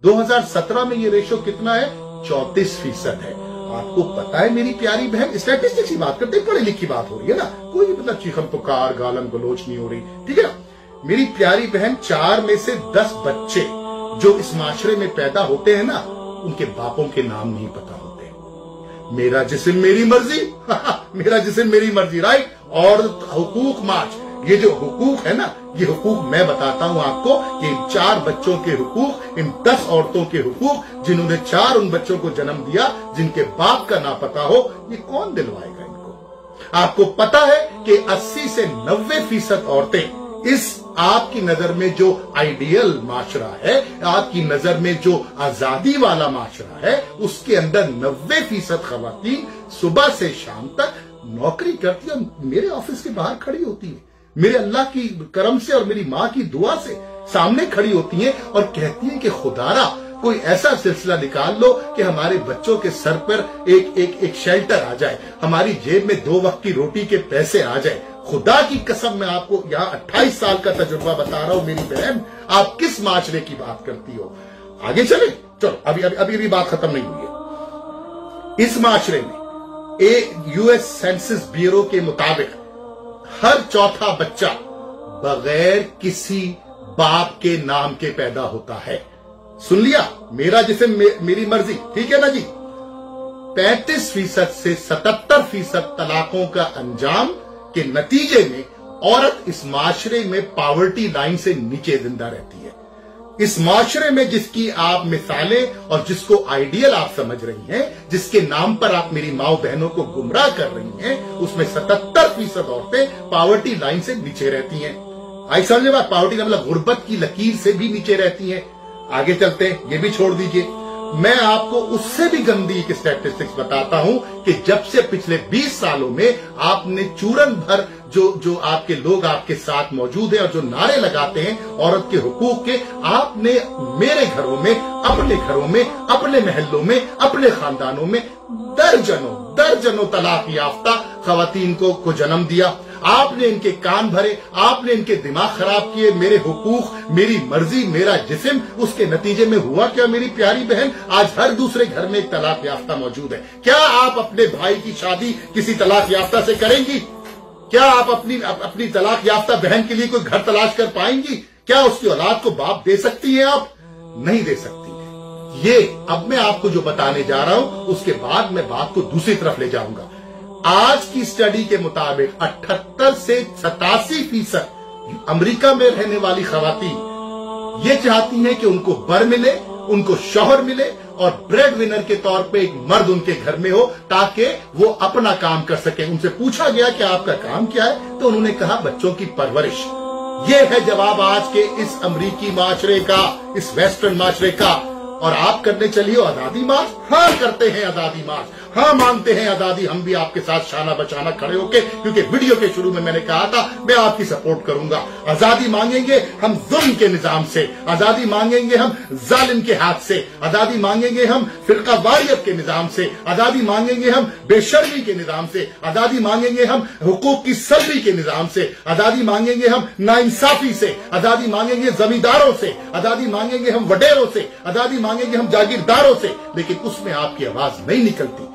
2017 में ये रेशो कितना है? 34% है। आपको पता है मेरी प्यारी बहन, स्टैटिस्टिक्स की बात करते, पढ़ी लिखी बात हो रही है ना, कोई मतलब चीखम पुकार गालम गलोच नहीं हो रही, ठीक है ना। मेरी प्यारी बहन, 4 में से 10 बच्चे जो इस माशरे में पैदा होते हैं ना, उनके बापों के नाम नहीं पता होते। मेरा जिस्म मेरी मर्जी मेरा जिस्म मेरी मर्जी, राइट। और हुकूक मार्च, ये जो हुकूक है ना, ये हुकूक मैं बताता हूं आपको कि इन 4 बच्चों के हुकूक, इन 10 औरतों के हुकूक, जिन्होंने 4 उन बच्चों को जन्म दिया जिनके बाप का ना पता हो, ये कौन दिलवाएगा इनको? आपको पता है कि 80 से 90% औरतें इस आपकी नजर में जो आइडियल माशरा है, आपकी नजर में जो आजादी वाला माशरा है, उसके अंदर 90% खवातीन सुबह से शाम तक नौकरी करती है, मेरे ऑफिस के बाहर खड़ी होती है, मेरे अल्लाह की करम से और मेरी माँ की दुआ से सामने खड़ी होती हैं और कहती हैं कि खुदारा कोई ऐसा सिलसिला निकाल लो कि हमारे बच्चों के सर पर एक शेल्टर आ जाए, हमारी जेब में 2 वक्त की रोटी के पैसे आ जाए। खुदा की कसम, मैं आपको यहाँ 28 साल का तजुर्बा बता रहा हूं मेरी बहन, आप किस माशरे की बात करती हो। आगे चले, चलो अभी बात खत्म नहीं हुई है। इस माशरे में यूएस सेंसस ब्यूरो के मुताबिक हर चौथा बच्चा बगैर किसी बाप के नाम के पैदा होता है। सुन लिया, मेरा जिस्म मेरी मर्जी, ठीक है ना जी। 35% से 77% तलाकों का अंजाम के नतीजे में औरत इस माशरे में पावर्टी लाइन से नीचे जिंदा रहती है। इस माशरे में जिसकी आप मिसालें और जिसको आइडियल आप समझ रही हैं, जिसके नाम पर आप मेरी माओ बहनों को गुमराह कर रही हैं, उसमें 77% औरतें पावर्टी लाइन से नीचे रहती हैं। आई समझे बात? पावर्टी मतलब गुर्बत की लकीर से भी नीचे रहती हैं। आगे चलते हैं, ये भी छोड़ दीजिए। मैं आपको उससे भी गंदी एक स्टैटिस्टिक्स बताता हूं कि जब से पिछले 20 सालों में आपने चूरन भर जो आपके लोग आपके साथ मौजूद हैं और जो नारे लगाते हैं औरत के हुकूक के, आपने मेरे घरों में, अपने घरों में, अपने महल्लों में, अपने खानदानों में दर्जनों तलाक याफ्ता खवातीन को जन्म दिया। आपने इनके कान भरे, आपने इनके दिमाग खराब किए। मेरे हुकूक, मेरी मर्जी, मेरा जिस्म, उसके नतीजे में हुआ क्या मेरी प्यारी बहन? आज हर दूसरे घर में एक तलाक याफ्ता मौजूद है। क्या आप अपने भाई की शादी किसी तलाक याफ्ता से करेंगी? क्या आप अपनी तलाक याफ्ता बहन के लिए कोई घर तलाश कर पाएंगी? क्या उसकी औलाद को बाप दे सकती हैं आप? नहीं दे सकती। ये अब मैं आपको जो बताने जा रहा हूं, उसके बाद मैं बात को दूसरी तरफ ले जाऊंगा। आज की स्टडी के मुताबिक 78 से 87% अमेरिका में रहने वाली खवातीन ये चाहती हैं कि उनको बर मिले, उनको शौहर मिले और ब्रेड विनर के तौर पे एक मर्द उनके घर में हो ताकि वो अपना काम कर सके। उनसे पूछा गया कि आपका काम क्या है, तो उन्होंने कहा बच्चों की परवरिश। ये है जवाब आज के इस अमरीकी माशरे का, इस वेस्टर्न माशरे का। और आप करने चलिए आजादी मार्च? हाँ करते हैं आजादी मार्च, हाँ मानते हैं आजादी, हम भी आपके साथ शाना बचाना खड़े होके, क्योंकि वीडियो के शुरू में मैंने कहा था मैं आपकी सपोर्ट करूंगा। आजादी मांगेंगे हम जुल्म के निजाम से, आजादी मांगेंगे हम जालिम के हाथ से, आजादी मांगेंगे हम फिरका वारियत के निजाम से, आजादी मांगेंगे हम बेशर्मी के निजाम से, आजादी मांगेंगे हम हुकूक की सल्बी के निजाम से, आजादी मांगेंगे हम नाइंसाफी से, आजादी मांगेंगे जमींदारों से, आजादी मांगेंगे हम वडेरों से, आजादी मांगेंगे हम जागीरदारों से। लेकिन उसमें आपकी आवाज नहीं निकलती।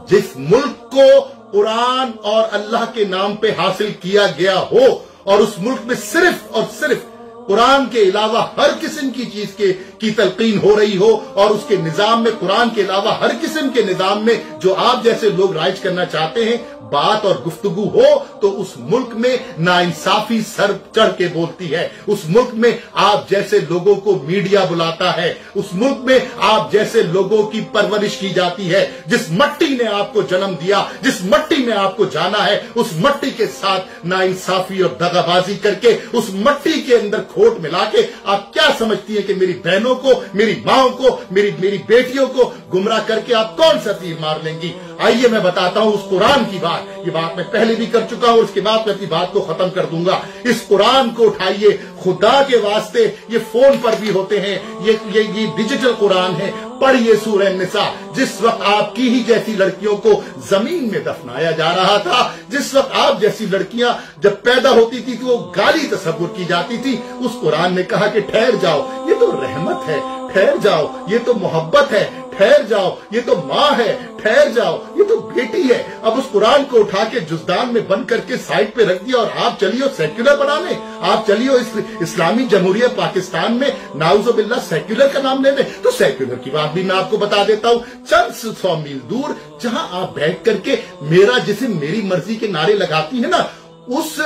जिस मुल्क को कुरान और अल्लाह के नाम पे हासिल किया गया हो और उस मुल्क में सिर्फ और सिर्फ कुरान के अलावा हर किस्म की चीज की तलकीन हो रही हो और उसके निजाम में कुरान के अलावा हर किस्म के निजाम में जो आप जैसे लोग राइज करना चाहते हैं बात और गुफ्तगू हो, तो उस मुल्क में नाइंसाफी सर चढ़ के बोलती है। उस मुल्क में आप जैसे लोगों को मीडिया बुलाता है, उस मुल्क में आप जैसे लोगों की परवरिश की जाती है। जिस मट्टी ने आपको जन्म दिया, जिस मट्टी में आपको जाना है, उस मट्टी के साथ नाइंसाफी और दगाबाजी करके उस मट्टी के अंदर खोट मिला के आप क्या समझती है कि मेरी बहनों को, मेरी माओं को, मेरी बेटियों को गुमराह करके आप कौन सा तीर मार लेंगी? आइए मैं बताता हूं उस कुरान की बात। ये बात मैं पहले भी कर चुका हूं, उसके बाद मैं अपनी बात को खत्म कर दूंगा। इस कुरान को उठाइए, खुदा के वास्ते, ये फोन पर भी होते हैं, ये डिजिटल कुरान है। पढ़िए सूरह निसा। जिस वक्त आपकी ही जैसी लड़कियों को जमीन में दफनाया जा रहा था, जिस वक्त आप जैसी लड़कियां जब पैदा होती थी तो वो गाली तस्वुर की जाती थी, उस कुरान ने कहा कि ठहर जाओ, ये तो रहमत है, ठहर जाओ, ये तो मोहब्बत है, ठहर जाओ, ये तो माँ है, ठहर जाओ, ये तो बेटी है। अब उस कुरान को उठा के जुज़दान में बंद करके साइड पे रख दिया और आप चलिए सेक्युलर बनाने, आप चलिए इस्लामी जमहूरिया पाकिस्तान में नाउज़ुबिल्लाह सेक्युलर का नाम लेने। तो सेक्युलर की बात भी मैं आपको बता देता हूं, चंद 100 मील दूर जहां आप बैठ करके मेरा जिस्म मेरी मर्जी के नारे लगाती है ना, उस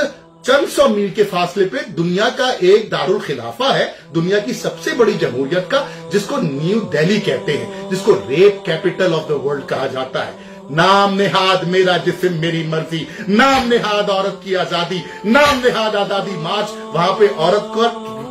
चंद 100 मील के फासले पे दुनिया का एक दारुल खिलाफा है, दुनिया की सबसे बड़ी जमहूरियत का, जिसको न्यू दिल्ली कहते हैं, जिसको rape capital of the world कहा जाता है। नाम नेहाद मेरा जिस्म मेरी मर्जी, नाम नेहाद औरत की आजादी, नाम नेहाद आजादी मार्च, वहां पे औरत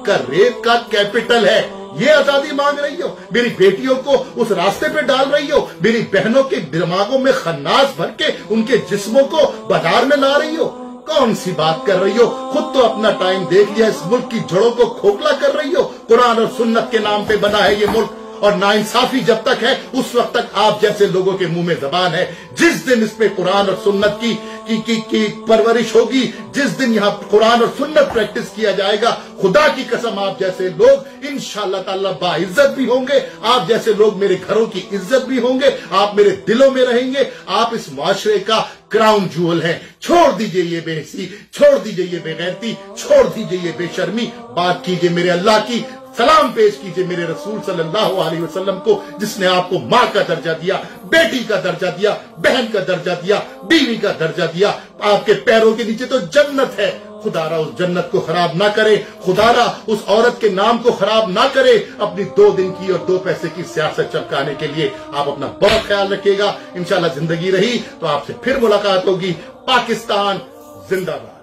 का रेप का कैपिटल है। ये आजादी मांग रही हो, मेरी बेटियों को उस रास्ते पे डाल रही हो, मेरी बहनों के दिमागों में खन्नास भर के उनके जिस्मों को बाजार में ला रही हो। कौन सी बात कर रही हो? खुद तो अपना टाइम देख लिया, इस मुल्क की जड़ों को खोखला कर रही हो। कुरान और सुन्नत के नाम पे बना है ये मुल्क, और नाइंसाफी जब तक है उस वक्त तक आप जैसे लोगों के मुंह में जबान है। जिस दिन इस पे कुरान और सुन्नत की परवरिश होगी, जिस दिन यहाँ कुरान और सुन्नत प्रैक्टिस किया जाएगा, खुदा की कसम आप जैसे लोग इंशाअल्लाह ताला बाइज्जत भी होंगे, आप जैसे लोग मेरे घरों की इज्जत भी होंगे, आप मेरे दिलों में रहेंगे, आप इस माशरे का क्राउन जूअल है। छोड़ दीजिए ये बेहसी, छोड़ दीजिए ये बेगैरती, छोड़ दीजिए ये बेशर्मी, बात कीजिए मेरे अल्लाह की, सलाम पेश कीजिए मेरे रसूल सल्लल्लाहु अलैहि वसल्लम को, जिसने आपको माँ का दर्जा दिया, बेटी का दर्जा दिया, बहन का दर्जा दिया, बीवी का दर्जा दिया। आपके पैरों के नीचे तो जन्नत है। खुदारा उस जन्नत को खराब ना करे, खुदारा उस औरत के नाम को खराब ना करे, अपनी 2 दिन की और 2 पैसे की सियासत चमकाने के लिए। आप अपना बहुत ख्याल रखिएगा। इंशाल्लाह जिंदगी रही तो आपसे फिर मुलाकात होगी। पाकिस्तान जिंदाबाद।